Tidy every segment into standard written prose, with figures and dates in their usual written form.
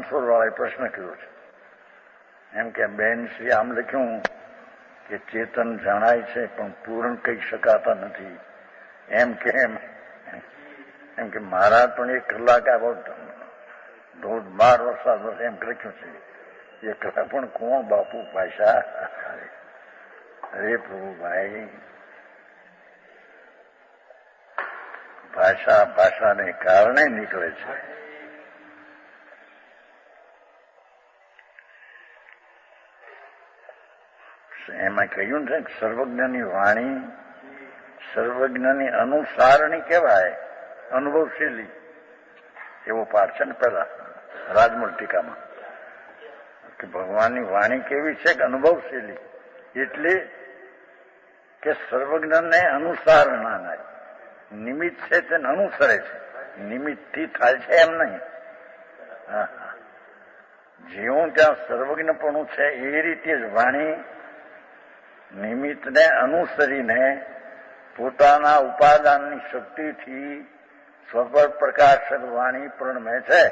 વાળાએ પ્રશ્ન કર્યો છે. એમ કે બેન શ્રી આમ લખ્યું કે ચેતન જણાય છે પણ પૂર્ણ કહી શકાતા નથી. એમ કે મહારાજ પણ 1 કલાક આવો ધોધમાર વરસાદ વરસે એમ લખ્યું છે. 1 કલાક પણ કોણ બાપુ ભાષા? અરે પ્રભુભાઈ, ભાષાને કારણે નીકળે છે. એમાં કહ્યું છે કે સર્વજ્ઞની વાણી સર્વજ્ઞની અનુસારણી કહેવાય, અનુભવશીલી. એવો પાઠ છે ને પેલા રાજમૂળ ટીકામાં કે ભગવાનની વાણી કેવી છે કે અનુભવશીલી, એટલે કે સર્વજ્ઞને અનુસારણા નિમિત્ત છે તેને અનુસરે છે. નિમિત્તથી થાય છે એમ નહીં. જેવું ત્યાં સર્વજ્ઞપણું છે એ રીતે જ વાણી નિમિત્તને અનુસરીને પોતાના ઉપાદાનની શક્તિથી સ્વપર પ્રકાશક વાણી પ્રણમે છે.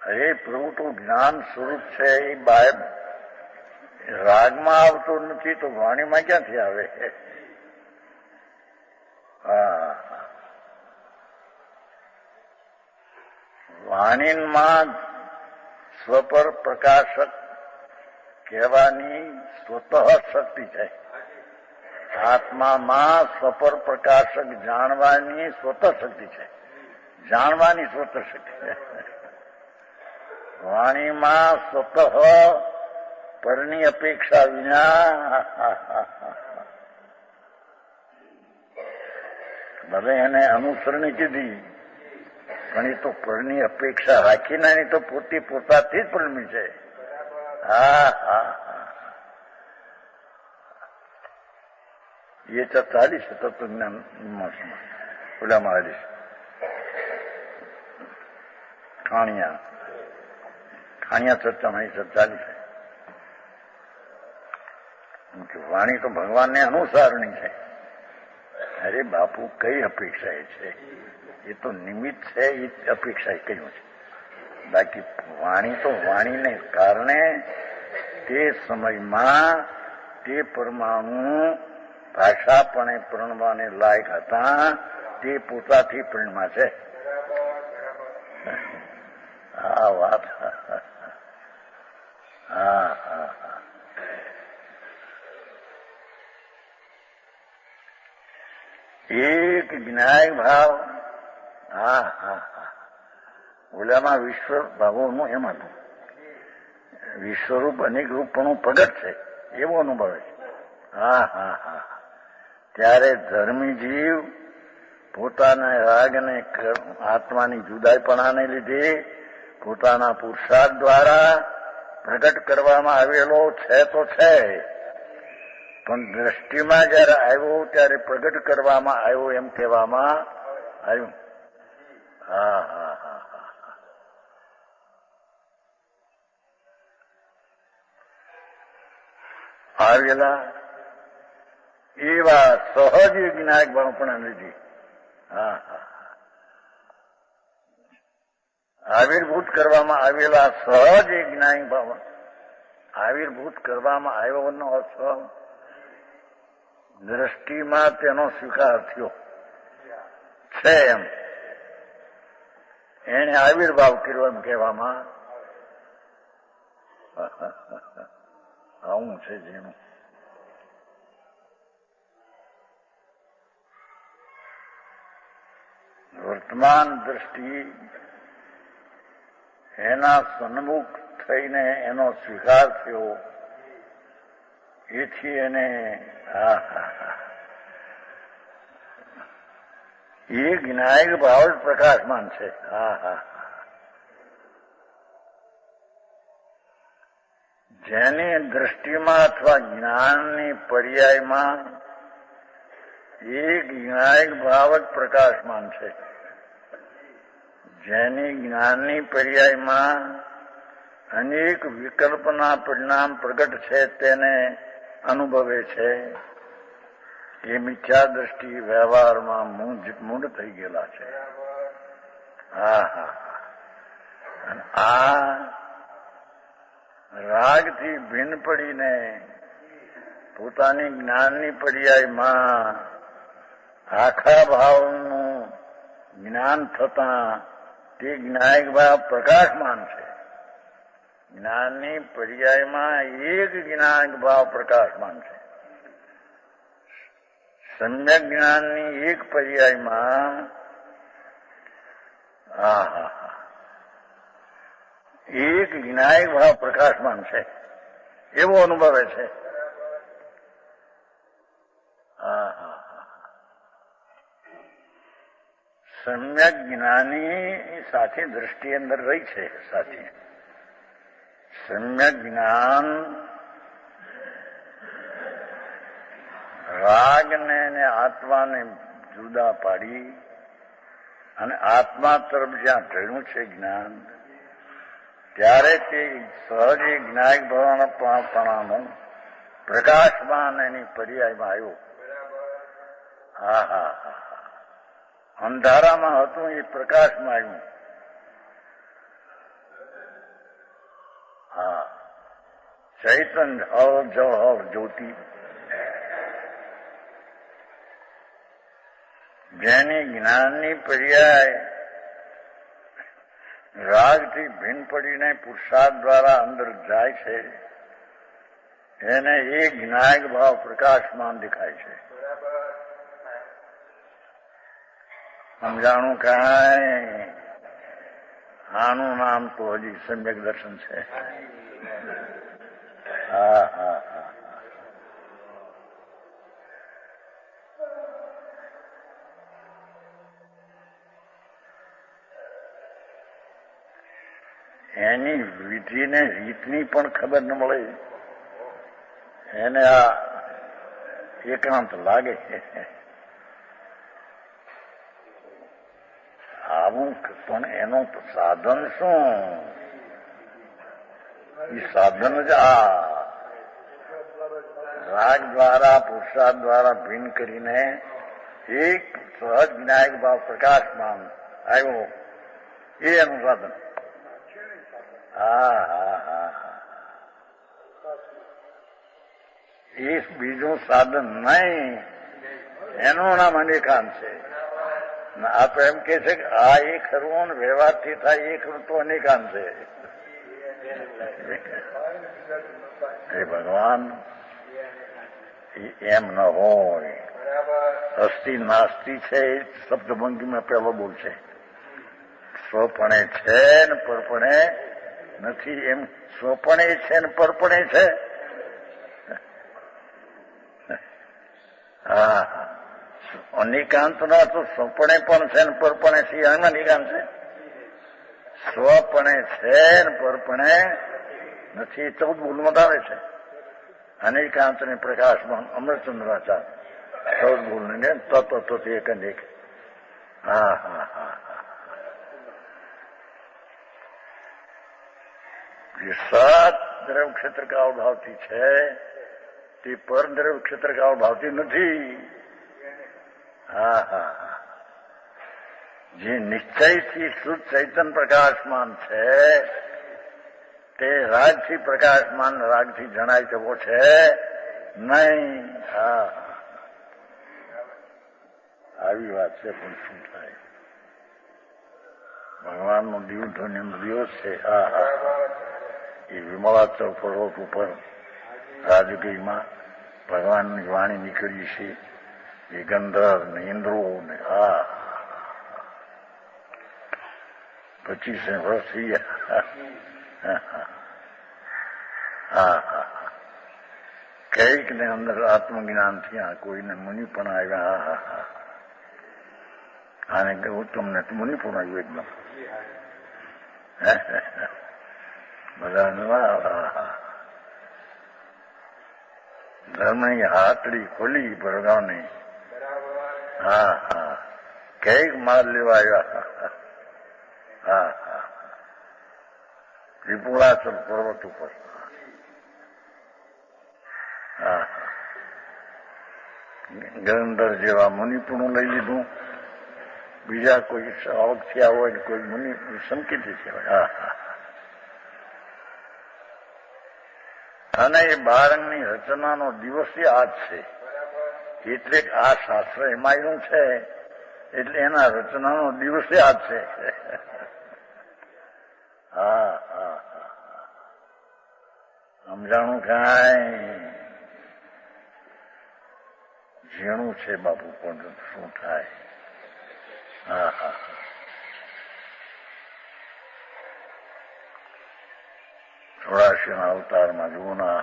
એ પ્રભુ તો જ્ઞાન સ્વરૂપ છે. એ રાગમાં આવતું નથી તો વાણીમાં ક્યાંથી આવે? વાણીમાં સ્વપર પ્રકાશક કહેવાની સ્વતઃ શક્તિ છે. આત્મામાં સ્વપર પ્રકાશક જાણવાની સ્વતઃ શક્તિ છે. જાણવાની સ્વતઃ શક્તિ છે. વાણીમાં સ્વતઃ પરની અપેક્ષા વિના ભલે એને અનુસરણી કીધી પણ એ તો પરની અપેક્ષા રાખીને એની તો પોતાથી જ પરમી છે. એ ચાલી છે તત્વજ્ઞાન ઓલામાં હાલી ખાણિયા ચર્ચામાં એ ચાલી છે. વાણી તો ભગવાનને અનુસારણી છે. અરે બાપુ, કઈ અપેક્ષા એ છે? એ તો નિમિત્ત છે. એ અપેક્ષા એ કહ્યું છે. બાકી વાણી તો વાણીને કારણે તે સમયમાં તે પરમાણુ ભાષાપણે પ્રણવાને લાયક હતા. તે પોતાથી પ્રણમાં છે. આ વાત એક જ્ઞાય ભાવ. ઓલામાં વિશ્વ ભાવોનું એમ હતું. વિશ્વરૂપ અનેક રૂપપણું પ્રગટ છે એવો અનુભવ છે. ત્યારે ધર્મી જીવ પોતાના રાગને આત્માની જુદાઈપણાને લીધે પોતાના પુરુષાર્થ દ્વારા પ્રગટ કરવામાં આવેલો છે તો છે, પણ દ્રષ્ટિમાં જયારે આવ્યો ત્યારે પ્રગટ કરવામાં આવ્યો એમ કહેવામાં આવ્યું. આવેલા એવા સહજ જ્ઞાયક ભાવપણા લીધી. આવિર્ભૂત કરવામાં આવેલા સહજ જ્ઞાયક ભાવ. આવિર્ભૂત કરવામાં આવ્યોનો અર્થ દ્રષ્ટિમાં તેનો સ્વીકાર થયો છે એમ. એને આવિર્ભાવ કર્યો એમ કહેવામાં આવું છે. જેનું વર્તમાન દ્રષ્ટિ એના સન્મુખ થઈને એનો સ્વીકાર થયો. એથી એને એ જ્ઞાયક ભાવ જ પ્રકાશમાન છે. જેની દ્રષ્ટિમાં અથવા જ્ઞાનની પર્યાયમાં એ જ્ઞાયક ભાવ જ પ્રકાશમાન છે. જેની જ્ઞાનની પર્યાયમાં અનેક વિકલ્પના પરિણામ પ્રગટ છે તેને અનુભવે છે. એ મિથ્યા દ્રષ્ટિ વ્યવહારમાં મૂળ થઈ ગયેલા છે. આ રાગથી ભિન્ન પડીને પોતાની જ્ઞાનની પર્યાયમાં આખા ભાવનું જ્ઞાન થતા તે જ્ઞાયક ભાવ પ્રકાશમાન છે. જ્ઞાનની પર્યાયમાં એક જ્ઞાયક ભાવ પ્રકાશમાન છે. સમ્યક જ્ઞાનની એક પર્યાયમાં એક જ્ઞાયક ભાવ પ્રકાશમાન છે એવો અનુભવે છે. સમ્યક જ્ઞાની સાથી દ્રષ્ટિ અંદર રહી છે. સાથી સમ્યક જ્ઞાન રાગને ને આત્માને જુદા પાડી અને આત્મા તરફ જ્યાં ઢળ્યું છે જ્ઞાન, ત્યારે તે સહજ જ્ઞાયક ભાવનાપણાનો પ્રકાશમાન એની પર્યાયમાં આવ્યો. અંધારામાં હતું એ પ્રકાશમાં આવ્યું. ચૈતન્ય હવ જળ હવ જ્યોતિ, જેની જ્ઞાનની પર્યાય રાગથી ભિન્ન પડીને પુરુષાર્થ દ્વારા અંદર જાય છે, એને એ જ્ઞાયક ભાવ પ્રકાશમાન દેખાય છે. સમજાણું કાંઈ? આનું નામ તો હજી સમ્યક દર્શન છે. એની વિધિને રીતની પણ ખબર ન મળે, એને આ એકાંત લાગે. આવું પણ એનું સાધન શું? એ સાધન જ આ રાગ દ્વારા પુરુષાર્થ દ્વારા ભિન્ન કરીને એક સહજ જ્ઞાયક ભાવ પ્રકાશમાન આવ્યો, એ એનું સાધન. એ બીજું સાધન નહીં, એનું નામ અનેકાંત છે. આ તો એમ કે છે કે આ એ ખરું વ્યવહારથી થાય એ ખરું તો અનેકાંત છે. એ ભગવાન એમ ન હોય. અસ્થિ નાસ્તિ છે એ શબ્દભંગીમાં પહેલો બોલ છે. સ્વપણે છે ને પરપણે નથી, એમ સ્વપણે છે ને પરપણે છે. અનિકાંત ના તો સ્વપણે પણ છે ને પરપણે છે. એમાં અનિકાંત છે. સ્વપણે છે ને પરપણે નથી, 14 બોલમાં આવે છે. અનિકાંત ને પ્રકાશમાં અમૃતચંદ્રાચાર 14 બોલ ને તત્વ એક અનેક. જે સાત દ્રવ ક્ષેત્ર કાળ ભાવથી છે તે પર દ્રવ ક્ષેત્ર કાળ ભાવથી નથી. જે નિશ્ચયથી શુદ્ધ ચૈતન્ય પ્રકાશમાન છે તે રાગથી પ્રકાશમાન રાગથી જણાય તેવો છે નહીં. આવી વાત છે. પણ શું થાય? ભગવાનનો દિવસ છે. એ વિમળા ચૌપરોટ ઉપર રાજગીમાં ભગવાનની વાણી નીકળી છે. એ ગંધર્વ ને ઇન્દ્રો ને 25 વર્ષ થઈ ગયા. કઈક ને અંદર આત્મજ્ઞાન થયા, કોઈને મુનિ પણ આવ્યા. આને કહું તમને મુનિ પણ આવ્યું એકદમ બધા. ધર્મની હાથડી ખોલી ભરગાવની. કઈક માલ લેવા આવ્યા. વિપુલાચલ પર્વત ઉપર. હા, ગંધર જેવા મુનિપુણું લઈ લીધું, બીજા કોઈ આવક થયા હોય કોઈ મુનિ સંકેત કહેવાય. હા, અને એ બારંગની રચનાનો દિવસ આજ છે. એટલે આ શાસ્ત્ર એમાંયનું છે એટલે એના રચનાનો દિવસ આજ છે. હા હા સમજાણું કાંઈ ઝીણું છે બાપુ, પણ શું થાય. હા હા ચોરાશીના અવતારમાં જુઓ ના.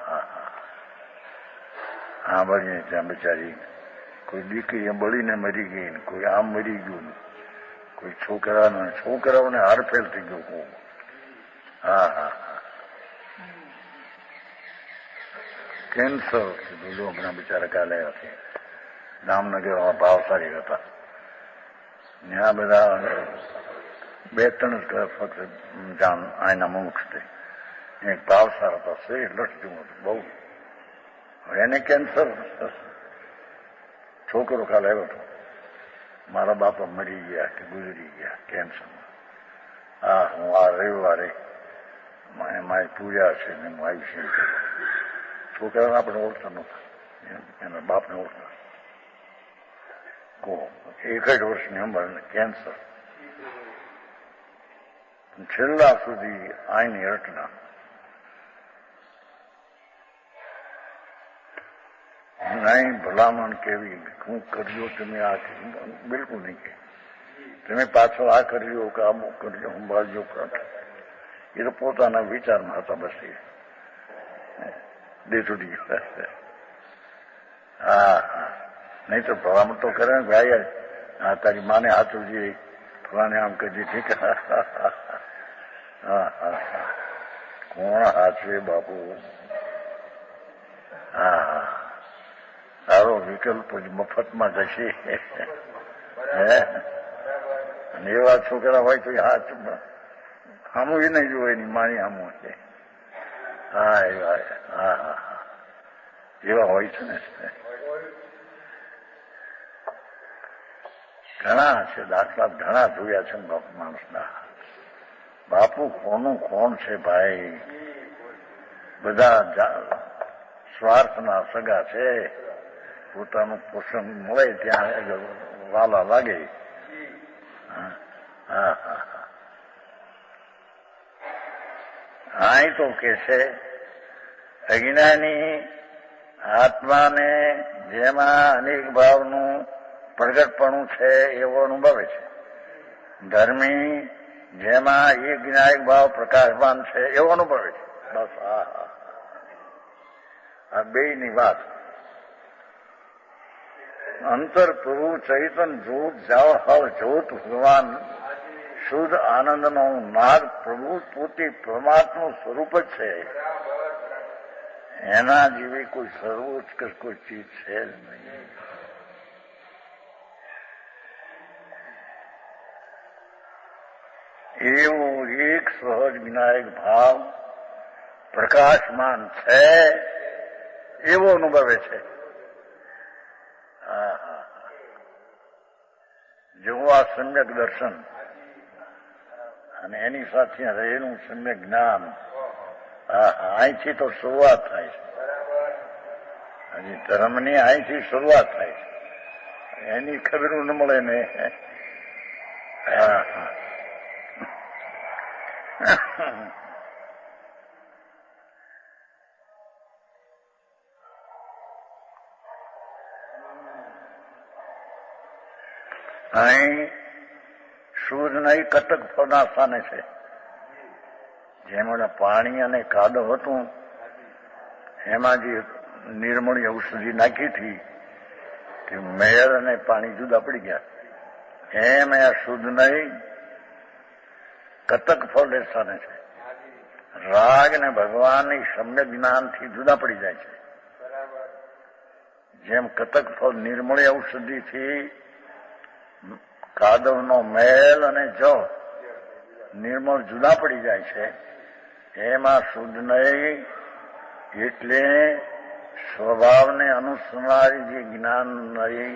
હા બળીને ત્યાં બિચારી કોઈ દીકરી બળીને મરી ગઈ, કોઈ આમ મરી ગયું, કોઈ છોકરાઓને હારફેલ થઈ ગયું. હા હા કેન્સર કીધું હમણાં બિચારા કાલે હતી જામનગરમાં ભાવસારી હતા. ત્યાં બધા 2-3 ફક્ત જાણ આના મુખ થઈ. એક ભાવસાર હતા, શરીર લટક્યું હતું બહુ. એને કેન્સર. છોકરો કાલે આવ્યો હતો, મારા બાપા મરી ગયા કે ગુજરી ગયા કેન્સરમાં. હા હું આ રવિવારે મારી પૂજા છે ને હું આવી છું. છોકરાને આપણે ઓળખતા નહોતા, એના બાપને ઓળખતા. 61 વર્ષની ઉંમર કેન્સર. છેલ્લા સુધી આઈની રચના. નહીં ભલામણ કેવી હું કર્યો તમે આ બિલકુલ નહીં કે તમે પાછળ આ કર્યો કે આમ કરજો સંભાળજો. એ તો પોતાના વિચારમાં હતા બસ. દેતુડી. હા હા નહીં તો ભલામણ તો કરે ને ભાઈ, હા તારી માને હાથુજી ફલાને આમ કરી ઠીક. હા હા કોણ હાચવે બાપુ. હા હા સારો વિકલ્પ મફતમાં જશે. અને એવા છોકરા હોય તો હાથ સામું એ નહીં જોવાય ની માની સામું છે. હા એવા હા હા હા એવા હોય છે ને. ઘણા છે દાખલા, ઘણા જોયા છે બાપુ માણસના. બાપુ કોનું કોણ છે ભાઈ, બધા સ્વાર્થના સગા છે. પોતાનું પોષણ મળે ત્યાં વાલા લાગે. હા હા હા તો કે છે અજ્ઞાની આત્માને જેમાં અનેક ભાવનું પ્રગટપણું છે એવો અનુભવે છે. ધર્મી જેમાં એક જ્ઞાયક ભાવ પ્રકાશમાન છે એવો અનુભવે છે. બસ આ બેયની વાત. અંતર પ્રભુ ચૈતન જોત જાવ જોત ભગવાન શુદ્ધ આનંદનો નાદ પ્રભુ પોતે પરમાત્મા સ્વરૂપ જ છે. એના જેવી કોઈ સર્વોચ્ચ કોઈ ચીજ છે જ નહીં. એવો એક સહજ વિનાયક ભાવ પ્રકાશમાન છે એવો અનુભવે છે. જેવું આ સમ્યક દર્શન અને એની સાથે રહેલું સમ્યક જ્ઞાન. અહીંથી તો શરૂઆત થાય છે. હજી ધર્મની અહીંથી શરૂઆત થાય છે. એની ખબર ન મળે ને. અહીં શુદ્ધ નહીં કટક ફળના સ્થાને છે. જેમ પાણી અને કાદવ હતું એમાં જે નિર્મળી ઔષધિ નાખી હતી કે મેળ અને પાણી જુદા પડી ગયા. એમ આ શુદ્ધ નહીં કટક ફળ સ્થાને છે. રાગ ને ભગવાનની સમ્યક જ્ઞાનથી જુદા પડી જાય છે. જેમ કટક ફળ નિર્મળી ઔષધિથી કાદવનો મેલ અને જળ નિર્મળ જુદા પડી જાય છે, એમાં શુદ્ધ નહીં એટલે સ્વભાવને અનુસરનારી જે જ્ઞાન નહીં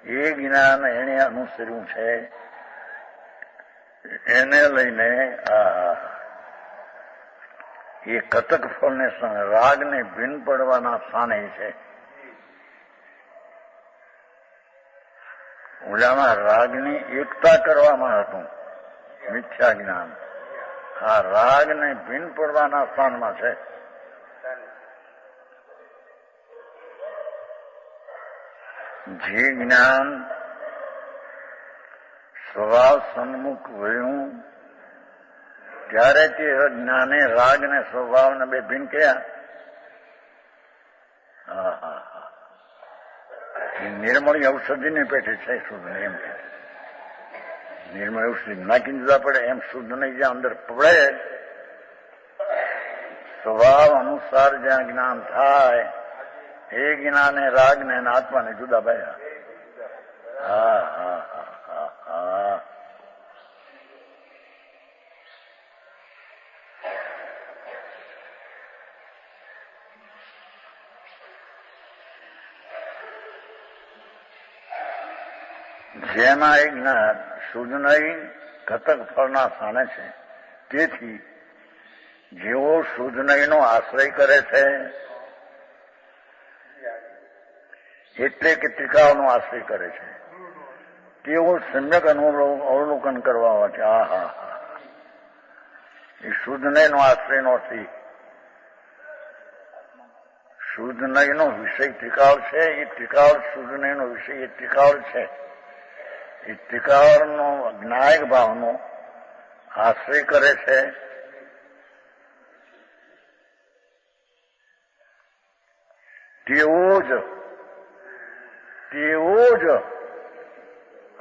એ જ્ઞાન એને અનુસર્યું છે એને લઈને એ કતક ફળને રાગને ભીન પડવાના સ્થાને છે. ઓલામાં રાગની એકતા કરવામાં હતું મિથ્યા જ્ઞાન. આ રાગને ભીન પડવાના સ્થાનમાં છે. જે જ્ઞાન સ્વભાવ સન્મુખ વળ્યું ત્યારે તે જ્ઞાને રાગ ને સ્વભાવને બે ભીન કર્યા. નિર્મળી ઔષધિની પેટે છે શુદ્ધ એમ કે નિર્મળ ઔષધિ નાખી દીધા પડે એમ શુદ્ધ નહીં જ્યાં અંદર પડે સ્વભાવ અનુસાર જ્યાં જ્ઞાન થાય એ જ્ઞાને રાગ ને આત્માને જુદા પાડ્યા. હા હા હા હા જેમાં એ જ્ઞાન શુદ્ધ નહીં કતક ફળના સ્થાને છે. તેથી જેવો શુદ્ધ નહીં નો આશ્રય કરે છે એટલે કે ટીકાઓનો આશ્રય કરે છે તેઓ સમ્યક અવલોકન કરવા છે. હા હા હા એ શુદ્ધ નહીં નો આશ્રય નથી. શુદ્ધ નહીં નો વિષય ટીકાળ છે. એ ટીકાળ શુદ્ધ નહીં નો વિષય એ ટીકાળ છે. એ ટીકાળનો જ્ઞાયક ભાવનો આશ્રય કરે છે. તેવો જ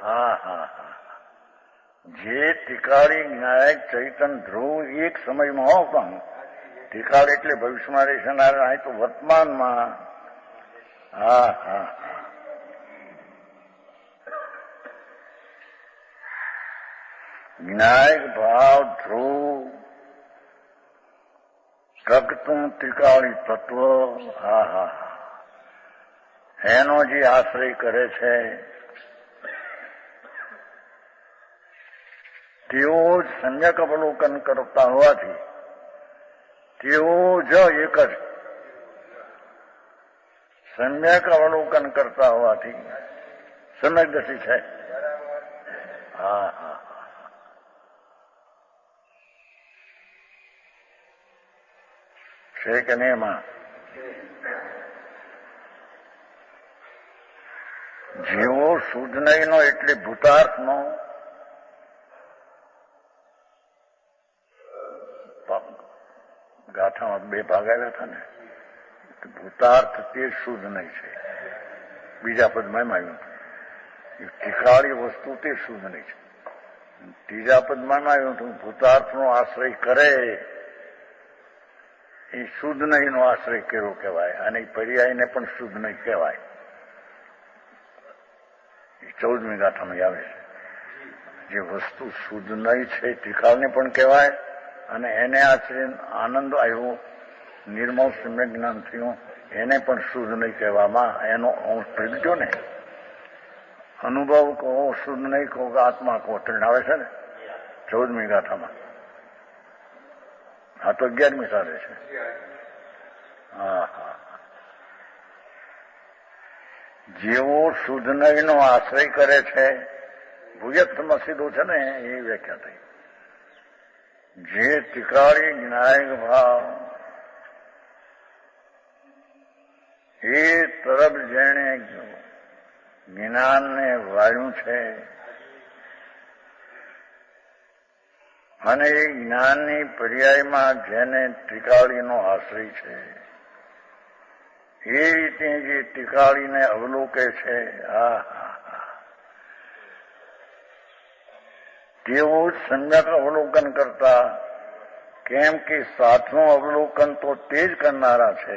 હા હા હા જે ટીકાળી જ્ઞાયક ચૈતન ધ્રુવ એક સમયમાં હો પણ ટીકાળ એટલે ભવિષ્યમાં રહેનારા તો વર્તમાનમાં. હા હા જ્ઞાયક ભાવ ધ્રુવ પ્રગટું ત્રિકાળી તત્વ. હા હા એનો જે આશ્રય કરે છે તેઓ જ સમ્યક અવલોકન કરતા હોવાથી તેઓ જ એક જ સમ્યક અવલોકન કરતા હોવાથી સમ્યકદર્શી છે. હા હા છે કે નહીં? એમાં જેવો શુદ્ધ નહીં નો એટલે ભૂતાર્થ નો ગાથામાં બે ભાગ આવ્યા હતા ને. ભૂતાર્થ તે શુદ્ધ નહીં છે. બીજા પદમાં એમ આવ્યું ટીકાળી વસ્તુ તે શુદ્ધ નહીં છે. ત્રીજા પદમાં આવ્યું હતું ભૂતાર્થનો આશ્રય કરે એ શુદ્ધ નહીં નો આશ્રય કર્યો કહેવાય અને પર્યાયને પણ શુદ્ધ નહીં કહેવાય. એ 14મી ગાથામાં આવે છે. જે વસ્તુ શુદ્ધ નહીં છે ટીકાળને પણ કહેવાય અને એને આશ્રય આનંદ આવ્યો નિર્મળ સમ્યક જ્ઞાન થયું એને પણ શુદ્ધ નહીં કહેવામાં એનો અંશ પ્રગટ્યો ને. અનુભવ કહો શુદ્ધ નહીં કહો કે આત્મા કહો ત્રણ આવે છે ને 14મી ગાથામાં. આ તો 11મી ચાલે છે. હા હા જેવો શુદ્ધ નહીં નો આશ્રય કરે છે ભૂયત્વમાં સીધું છે ને એ વ્યાખ્યા થઈ. જે ટીકાળી જ્ઞાયક ભાવ એ તરફ જેણે જ્ઞાનને વાળ્યું છે અને એ જ્ઞાનની પર્યાયમાં જેને ટીકાળીનો આશ્રય છે એ રીતે જે ટીકાળીને અવલોકે છે તેઓ સમ્યક અવલોકન કરતા. કેમ કે સાથનું અવલોકન તો તે જ કરનારા છે.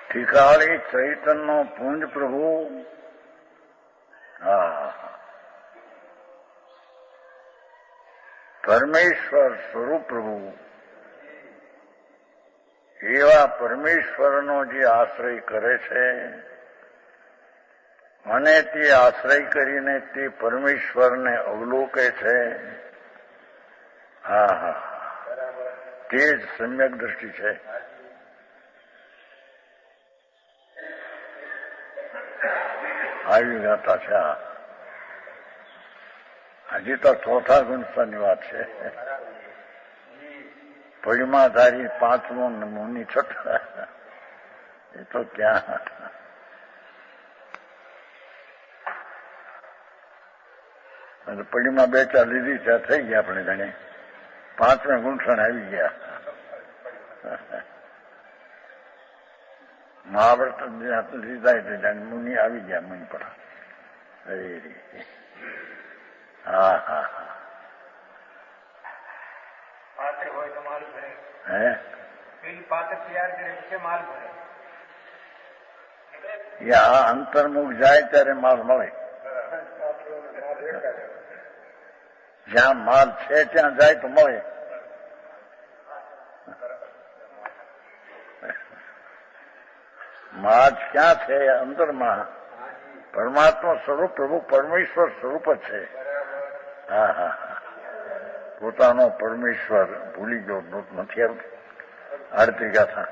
ટીકાળી ચૈતનનો પુંજ પ્રભુ. હા પરમેશ્વર સ્વરૂપ પ્રભુ એવા પરમેશ્વરનો જે આશ્રય કરે છે અને તે આશ્રય કરીને તે પરમેશ્વરને અવલોકે છે, હા હા, તે જ સમ્યક દ્રષ્ટિ છે. આવી ગાતા છે. હજી તો ચોથા ગુણસ્તરની વાત છે. પડિમાધારી પાંચમો મુનિ છઠ્ઠા, એ તો ક્યાં પડીમાં બે ચાર લીધી ત્યાં થઈ ગયા આપણે જાણે. પાંચમે ગુંઠણ આવી ગયા. મહાભારત લીધા એટલે જાણે મુનિ આવી ગયા મુનિ પર. હા હા હા. આ અંતર્મુખ જાય ત્યારે માલ મળે. જ્યાં માલ છે ત્યાં જાય તો મળે. માલ ક્યાં છે? અંદરમાં. પરમાત્મા સ્વરૂપ પ્રભુ પરમેશ્વર સ્વરૂપ જ છે. હા હા હા. પોતાનો પરમેશ્વર ભૂલી ગયો નથી આવતું. આડત્રી ગાથા.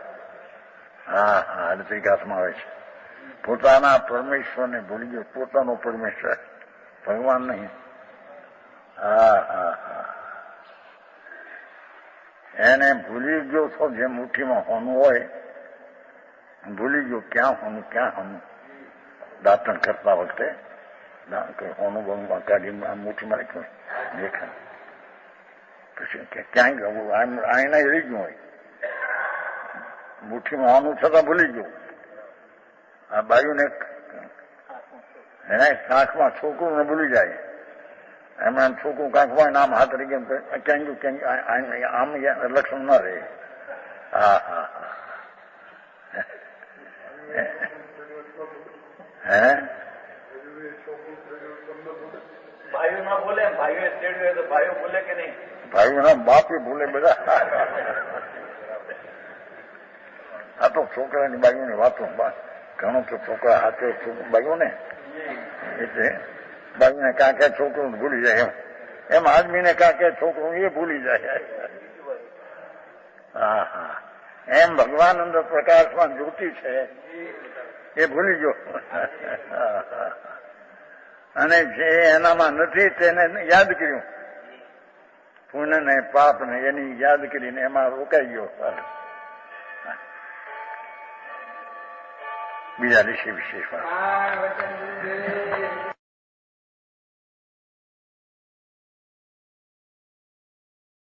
હા હા, આડત્રી ગાથામાં આવે છે. પોતાના પરમેશ્વરને ભૂલી ગયો. પોતાનો પરમેશ્વર ભગવાન નહીં. હા હા હા. એને ભૂલી ગયો છો. જે મુઠ્ઠીમાં હોનું હોય ભૂલી ગયો. ક્યાં હોનું ક્યાં હોનું. દાંતણ કરતા વખતે હોનું બહુ કાઢી મુઠ્ઠીમાં રાખ્યું દેખાય. પછી ક્યાંય ગયું આઈને રહી ગયું હોય. મુઠ્ઠીમાં હોનું છતાં ભૂલી ગયું. આ બાયુને એના કાંખમાં છોકરું ભૂલી જાય. એમાં છોકરું કાંખમાં નામ હાથ રહી ગયું ક્યાં ગયું ક્યાં આમ લક્ષણ ના રહે. હા હા હા. હે ભાઈઓ ના બોલે, ભાઈઓ તેડ્યું તો ભાઈઓ બોલે કે નહીં? ભાઈઓના બાપે ભૂલે બધા. આ તો છોકરાની બાઈઓની વાતો ઘણું તો છોકરા હાથે બાઈઓ ને એટલે બાઈઓને કાંકે છોકરું ભૂલી જાય. એમ આદમીને કાંકે છોકરું એ ભૂલી જાય. હા હા. એમ ભગવાન અંદર પ્રકાશમાં જ્યોતિ છે એ ભૂલી ગયો. અને જે એનામાં નથી તેને યાદ કર્યું. પુણ્ય ને પાપ ને એની યાદ કરીને એમાં રોકાઈ ગયો. બીજા ઋષિ વિશેષમાં